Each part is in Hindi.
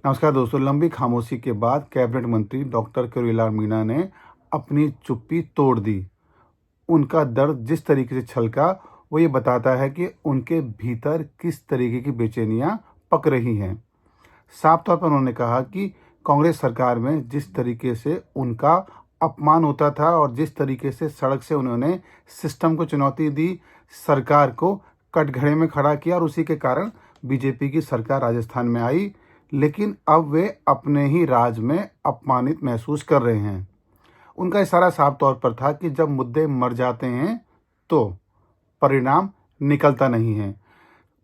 नमस्कार दोस्तों। लंबी खामोशी के बाद कैबिनेट मंत्री डॉक्टर किरोड़ीलाल मीणा ने अपनी चुप्पी तोड़ दी। उनका दर्द जिस तरीके से छलका वो ये बताता है कि उनके भीतर किस तरीके की बेचैनियां पक रही हैं। साफ तौर पर उन्होंने कहा कि कांग्रेस सरकार में जिस तरीके से उनका अपमान होता था और जिस तरीके से सड़क से उन्होंने सिस्टम को चुनौती दी, सरकार को कटघरे में खड़ा किया और उसी के कारण बीजेपी की सरकार राजस्थान में आई। लेकिन अब वे अपने ही राज में अपमानित महसूस कर रहे हैं। उनका इशारा साफ तौर पर था कि जब मुद्दे मर जाते हैं तो परिणाम निकलता नहीं है।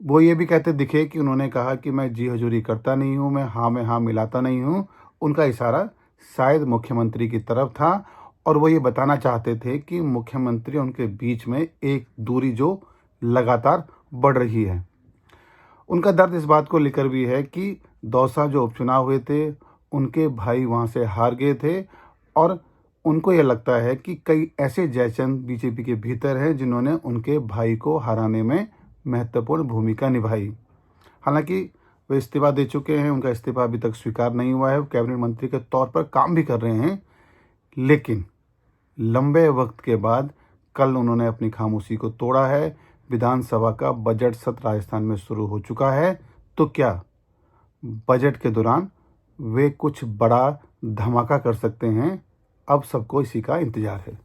वो ये भी कहते दिखे कि उन्होंने कहा कि मैं जी हजूरी करता नहीं हूँ, मैं हाँ में हाँ मिलाता नहीं हूँ। उनका इशारा शायद मुख्यमंत्री की तरफ था और वो ये बताना चाहते थे कि मुख्यमंत्री उनके बीच में एक दूरी जो लगातार बढ़ रही है। उनका दर्द इस बात को लेकर भी है कि दौसा जो उपचुनाव हुए थे, उनके भाई वहाँ से हार गए थे और उनको ये लगता है कि कई ऐसे जयचंद बीजेपी के भीतर हैं जिन्होंने उनके भाई को हराने में महत्वपूर्ण भूमिका निभाई। हालांकि वे इस्तीफा दे चुके हैं, उनका इस्तीफा अभी तक स्वीकार नहीं हुआ है। वो कैबिनेट मंत्री के तौर पर काम भी कर रहे हैं, लेकिन लंबे वक्त के बाद कल उन्होंने अपनी खामोशी को तोड़ा है। विधानसभा का बजट सत्र राजस्थान में शुरू हो चुका है, तो क्या बजट के दौरान वे कुछ बड़ा धमाका कर सकते हैं? अब सबको इसी का इंतजार है।